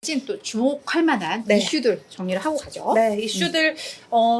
찐 또 주목할 만한 네. 이슈들 정리를 하고 가죠. 네, 이슈들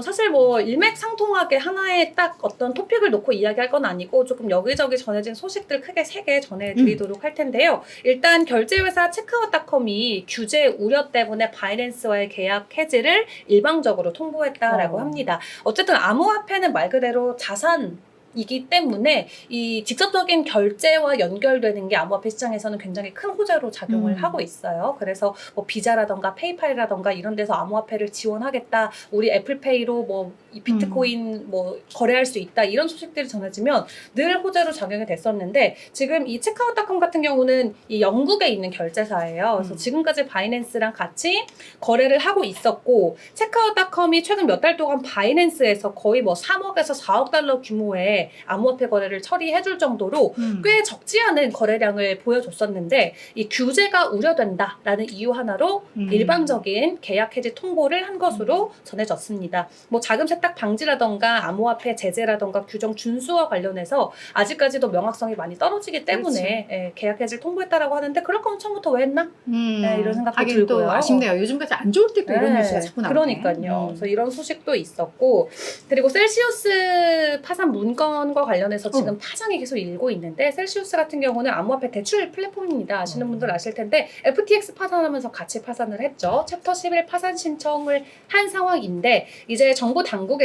사실 뭐 일맥상통하게 하나의 딱 어떤 토픽을 놓고 이야기할 건 아니고 조금 여기저기 전해진 소식들 크게 3개 전해드리도록 할 텐데요. 일단 결제회사 체크아웃닷컴이 규제 우려 때문에 바이낸스와의 계약 해지를 일방적으로 통보했다라고 합니다. 어쨌든 암호화폐는 말 그대로 자산이기 때문에 이 직접적인 결제와 연결되는 게 암호화폐 시장에서는 굉장히 큰 호재로 작용을 하고 있어요. 그래서 뭐 비자라던가 페이팔이라던가 이런 데서 암호화폐를 지원하겠다. 우리 애플페이로 뭐 이 비트코인 뭐 거래할 수 있다. 이런 소식들이 전해지면 늘 호재로 작용이 됐었는데 지금 이 체크아웃닷컴 같은 경우는 이 영국에 있는 결제사예요. 그래서 지금까지 바이낸스랑 같이 거래를 하고 있었고 체크아웃닷컴이 최근 몇 달 동안 바이낸스에서 거의 뭐 3억에서 4억 달러 규모의 암호화폐 거래를 처리해줄 정도로 꽤 적지 않은 거래량을 보여줬었는데 이 규제가 우려된다라는 이유 하나로 일방적인 계약 해지 통보를 한 것으로 전해졌습니다. 뭐 자금 세탁 방지라던가 암호화폐 제재라던가 규정 준수와 관련해서 아직까지도 명확성이 많이 떨어지기 때문에 예, 계약 해지를 통보했다라고 하는데 그럴 거면 처음부터 왜 했나? 네, 이런 생각도 하긴 들고요. 또 아쉽네요. 요즘까지 안 좋을 때도 이런 네, 뉴스가 자꾸 나오네. 그러니까요. 그래서 이런 소식도 있었고 그리고 셀시우스 파산 문건과 관련해서 지금 파장이 계속 일고 있는데 셀시우스 같은 경우는 암호화폐 대출 플랫폼입니다. 아시는 분들 아실 텐데 FTX 파산하면서 같이 파산을 했죠. 챕터 11 파산 신청을 한 상황인데 이제 정부 당국에서는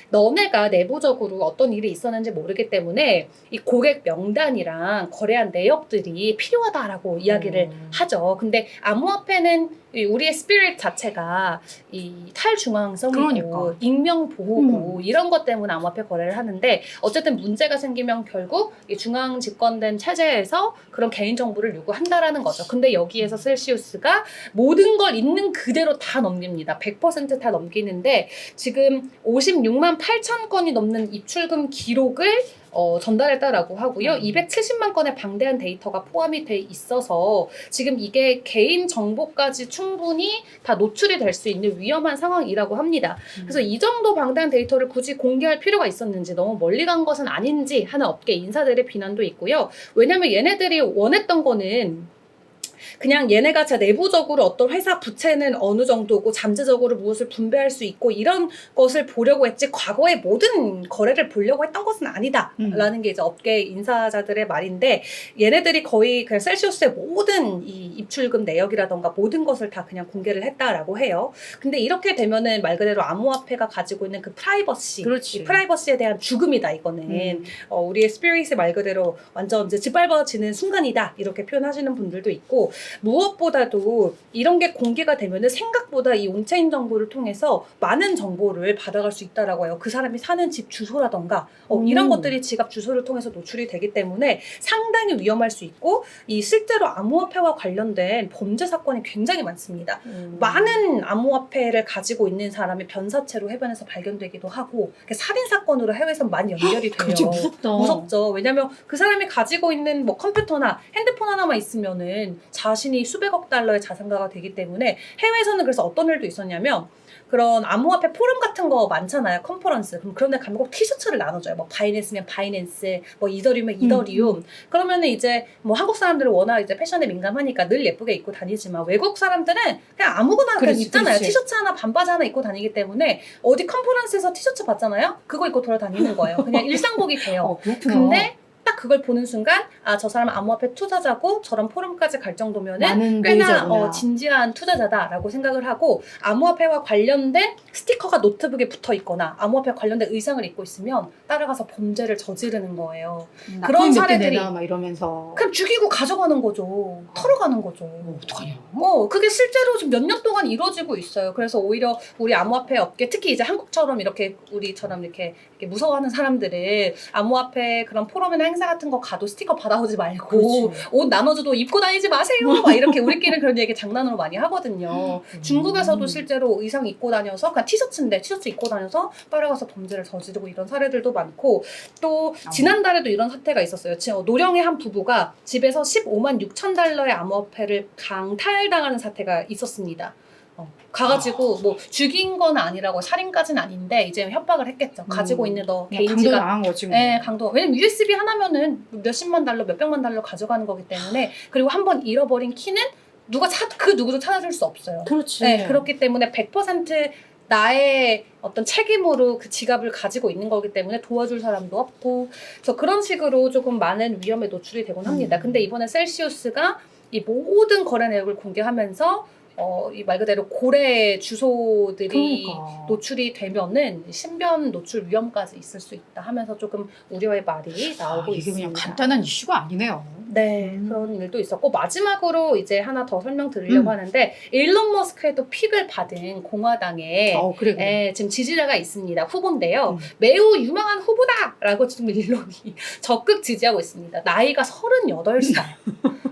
너네가 내부적으로 어떤 일이 있었는지 모르기 때문에 이 고객 명단이랑 거래한 내역들이 필요하다라고 이야기를 하죠. 근데 암호화폐는 우리의 스피릿 자체가 이 탈중앙성이고 그러니까. 익명 보호고 이런 것 때문에 암호화폐 거래를 하는데 어쨌든 문제가 생기면 결국 이 중앙 집권된 체제에서 그런 개인 정보를 요구한다라는 거죠. 근데 여기에서 셀시우스가 모든 걸 있는 그대로 다 넘깁니다. 100% 다 넘기는데 지금 56만 8천 건이 넘는 입출금 기록을 전달했다라고 하고요. 270만 건의 방대한 데이터가 포함이 돼 있어서 지금 이게 개인 정보까지 충분히 다 노출이 될 수 있는 위험한 상황이라고 합니다. 그래서 이 정도 방대한 데이터를 굳이 공개할 필요가 있었는지 너무 멀리 간 것은 아닌지 하는 업계 인사들의 비난도 있고요. 왜냐면 얘네들이 원했던 거는 그냥 얘네가 제 내부적으로 어떤 회사 부채는 어느 정도고 잠재적으로 무엇을 분배할 수 있고 이런 것을 보려고 했지 과거의 모든 거래를 보려고 했던 것은 아니다라는 게 이제 업계 인사자들의 말인데 얘네들이 거의 그냥 셀시우스의 모든 이 입출금 내역이라던가 모든 것을 다 그냥 공개를 했다라고 해요. 근데 이렇게 되면은 말 그대로 암호화폐가 가지고 있는 그 프라이버시, 이 프라이버시에 대한 죽음이다 이거는 우리의 스피릿이 말 그대로 완전 이제 짓밟아지는 순간이다 이렇게 표현하시는 분들도 있고 무엇보다도 이런 게 공개가 되면은 생각보다 이 온체인 정보를 통해서 많은 정보를 받아갈 수 있다라고 해요. 그 사람이 사는 집 주소라던가 이런 것들이 지갑 주소를 통해서 노출이 되기 때문에 상당히 위험할 수 있고 이 실제로 암호화폐와 관련된 범죄 사건이 굉장히 많습니다. 많은 암호화폐를 가지고 있는 사람이 변사체로 해변에서 발견되기도 하고 살인 사건으로 해외에서 많이 연결이 돼요. 그렇지, 무섭다. 무섭죠. 왜냐면 그 사람이 가지고 있는 뭐 컴퓨터나 핸드폰 하나만 있으면은 자신이 수백억 달러의 자산가가 되기 때문에 해외에서는 그래서 어떤 일도 있었냐면 그런 암호화폐 포럼 같은 거 많잖아요. 컨퍼런스. 그럼 그런 데 가면 꼭 티셔츠를 나눠줘요. 뭐 바이낸스면 바이낸스, 뭐 이더리움면 이더리움. 그러면은 이제 뭐 한국 사람들은 워낙 이제 패션에 민감하니까 늘 예쁘게 입고 다니지만 외국 사람들은 그냥 아무거나 그냥 입잖아요. 티셔츠 하나 반바지 하나 입고 다니기 때문에 어디 컨퍼런스에서 티셔츠 봤잖아요. 그거 입고 돌아다니는 거예요. 그냥 일상복이 돼요. 근데 딱 그걸 보는 순간 아, 저 사람은 암호화폐 투자자고 저런 포럼까지 갈 정도면은 꽤나 진지한 투자자다라고 생각을 하고 암호화폐와 관련된 스티커가 노트북에 붙어 있거나 암호화폐와 관련된 의상을 입고 있으면 따라가서 범죄를 저지르는 거예요. 그런 사례들이 막 이러면서 그냥 죽이고 가져가는 거죠. 털어가는 거죠. 어떡하냐? 그게 실제로 지금 몇 년 동안 이루어지고 있어요. 그래서 오히려 우리 암호화폐 업계 특히 이제 한국처럼 이렇게 우리처럼 이렇게 무서워하는 사람들은 암호화폐 그런 포럼이나 행사 같은 거 가도 스티커 받아오지 말고 옷 나눠줘도 입고 다니지 마세요. 막 이렇게 우리끼리는 그런 얘기 장난으로 많이 하거든요. 중국에서도 실제로 의상 입고 다녀서 그냥 티셔츠인데 티셔츠 입고 다녀서 따라가서 범죄를 저지르고 이런 사례들도 많고 또 지난달에도 이런 사태가 있었어요. 노령의 한 부부가 집에서 15만 6천 달러의 암호화폐를 강탈당하는 사태가 있었습니다. 가가지고 뭐 죽인 건 아니라고 살인까지는 아닌데 이제 협박을 했겠죠. 가지고 있는 너 개인 지갑. 강도 나간 거지. 네, 강도. 왜냐면 USB 하나면은 몇십만 달러, 몇백만 달러 가져가는 거기 때문에 그리고 한번 잃어버린 키는 그 누구도 찾아줄 수 없어요. 그렇지. 네, 그렇기 때문에 100% 나의 어떤 책임으로 그 지갑을 가지고 있는 거기 때문에 도와줄 사람도 없고, 그래서 그런 식으로 조금 많은 위험에 노출이 되곤 합니다. 근데 이번에 셀시우스가 이 모든 거래 내역을 공개하면서 이 말 그대로 고래 주소들이 그러니까. 노출이 되면은 신변 노출 위험까지 있을 수 있다 하면서 조금 우려의 말이 나오고 이게 있습니다. 그냥 간단한 이슈가 아니네요. 네, 그런 일도 있었고, 마지막으로 이제 하나 더 설명드리려고 하는데, 일론 머스크의 또 픽을 받은 공화당에 그래. 지금 지지자가 있습니다. 후보인데요. 매우 유명한 후보다라고 지금 일론이 적극 지지하고 있습니다. 나이가 38살.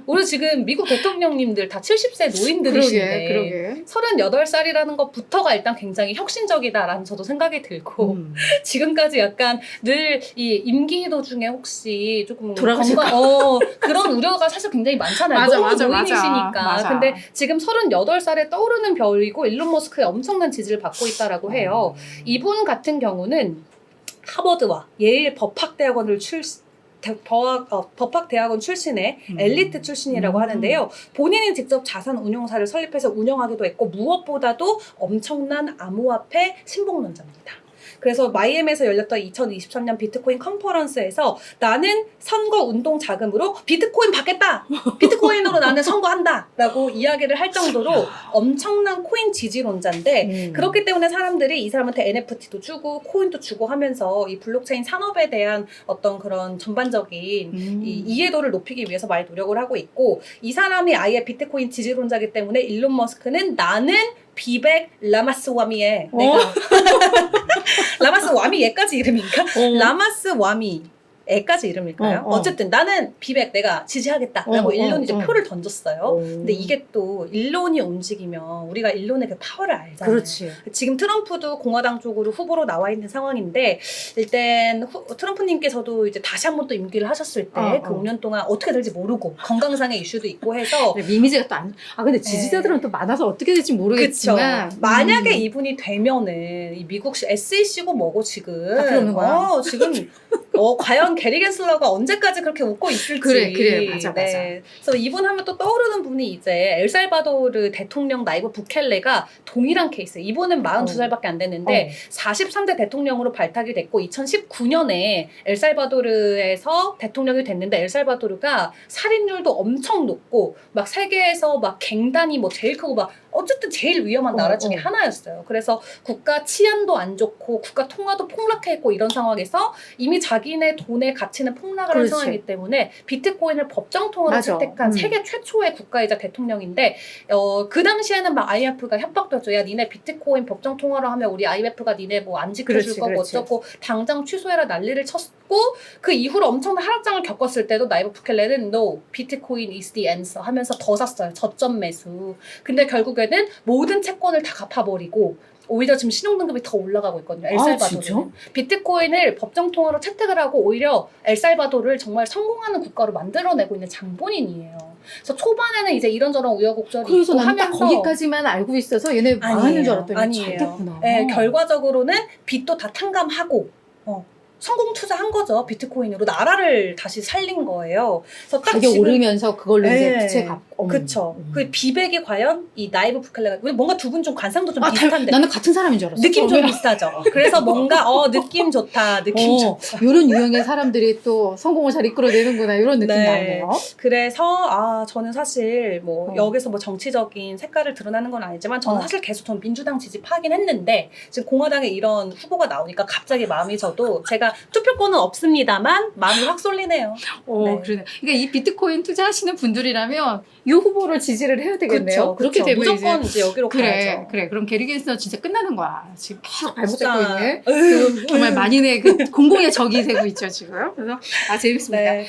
우리 지금 미국 대통령님들 다 70세 노인들이신데 그러게. 38살이라는 것부터가 일단 굉장히 혁신적이다라는 저도 생각이 들고 지금까지 약간 늘 이 임기 도중에 혹시 조금 돌아가실까? 그런 우려가 사실 굉장히 많잖아요. 맞아, 너무 맞아, 노인이시니까. 맞아. 근데 지금 38살에 떠오르는 별이고 일론 머스크의 엄청난 지지를 받고 있다라고 해요. 이분 같은 경우는 하버드와 예일 법학대학원을 법학대학원 출신의 엘리트 출신이라고 하는데요. 본인이 직접 자산 운용사를 설립해서 운영하기도 했고, 무엇보다도 엄청난 암호화폐 신봉론자입니다. 그래서 마이애미에서 열렸던 2023년 비트코인 컨퍼런스에서 나는 선거 운동 자금으로 비트코인 받겠다! 비트코인으로 나는 선거한다! 라고 이야기를 할 정도로 엄청난 코인 지지론자인데, 그렇기 때문에 사람들이 이 사람한테 NFT도 주고 코인도 주고 하면서 이 블록체인 산업에 대한 어떤 그런 전반적인 이 이해도를 높이기 위해서 많이 노력을 하고 있고, 이 사람이 아예 비트코인 지지론자이기 때문에 일론 머스크는 나는 비백 라마스와미의 내가 라마스와미 얘까지 이름인가? 라마스와미 애까지 이름일까요? 어쨌든 나는 비백 내가 지지하겠다라고 일론이 이제 표를 던졌어요. 근데 이게 또 일론이 움직이면 우리가 일론의 그 파워를 알잖아요. 그렇지. 지금 트럼프도 공화당 쪽으로 후보로 나와 있는 상황인데, 일단 트럼프님께서도 이제 다시 한 번 또 임기를 하셨을 때 그 5년 동안 어떻게 될지 모르고 건강상의 이슈도 있고 해서 이미지가 또 근데 지지자들은 또 많아서 어떻게 될지 모르겠지만 그쵸. 만약에 이분이 되면은 이 미국식 SEC고 뭐고 지금 다 필요 없는 거야. 지금 과연 게리 겐슬러가 언제까지 그렇게 웃고 있을지. 그래. 맞아. 그래서 이분 하면 또 떠오르는 분이 이제 엘살바도르 대통령 나이브 부켈레가 동일한 케이스. 이분은 42살밖에 안 됐는데 43대 대통령으로 발탁이 됐고 2019년에 엘살바도르에서 대통령이 됐는데, 엘살바도르가 살인율도 엄청 높고 막 세계에서 막 갱단이 뭐 제일 크고 막 어쨌든 제일 위험한 나라 중에 하나였어요. 그래서 국가 치안도 안 좋고 국가 통화도 폭락했고 이런 상황에서 이미 자기네 돈의 가치는 폭락을 한 상황이기 때문에 비트코인을 법정 통화로 채택한 세계 최초의 국가이자 대통령인데, 그 당시에는 막 IMF가 협박도 했죠. 야, 니네 비트코인 법정 통화로 하면 우리 IMF가 니네 뭐 안 지켜줄 거고 어쩌고 당장 취소해라 난리를 쳤고, 그 이후로 엄청난 하락장을 겪었을 때도 나이브 부켈레는 No, 비트코인 is the answer 하면서 더 샀어요. 저점 매수. 근데 결국에는 모든 채권을 다 갚아버리고 오히려 지금 신용등급이 더 올라가고 있거든요. 엘살바도르는. 비트코인을 법정 통화로 채택을 하고 오히려 엘살바도르를 정말 성공하는 국가로 만들어내고 있는 장본인이에요. 그래서 초반에는 이제 이런저런 우여곡절이 그래서 있고 나는 하면서 거기까지만 알고 있어서 얘네 망하는 줄 알았더니 아니에요. 잘 됐구나. 네, 결과적으로는 빚도 다 탕감하고 성공 투자한 거죠. 비트코인으로 나라를 다시 살린 거예요. 그래서 딱 가격 지금 오르면서 그걸로 이제 부채 갚고. 그쵸. 그 비백이 과연 이 나이브 부켈레가 뭔가 두 분 좀 관상도 좀 아, 비슷한데 나는 같은 사람인 줄 알았어. 느낌 좀 비슷하죠. 그래서 뭔가 느낌 좋다. 느낌 좋다. 이런 유형의 사람들이 또 성공을 잘 이끌어내는구나 이런 느낌 네. 나네요. 그래서 저는 사실 뭐 여기서 뭐 정치적인 색깔을 드러나는 건 아니지만 저는 사실 계속 전 민주당 지지파긴 했는데 지금 공화당에 이런 후보가 나오니까 갑자기 마음이 저도 제가 투표권은 없습니다만 마음이 확 쏠리네요. 네. 그러네. 그러니까 이 비트코인 투자하시는 분들이라면 이 후보를 지지를 해야 되겠네요. 그렇기 때문에 무조건 이제 여기로 가야죠. 그래. 그럼 게리 겐슬러 진짜 끝나는 거야. 지금 계속 발붙잡고 진짜. 있는 정말 만인의 그 공공의 적이 되고 있죠 지금. 그래서 재밌습니다. 네.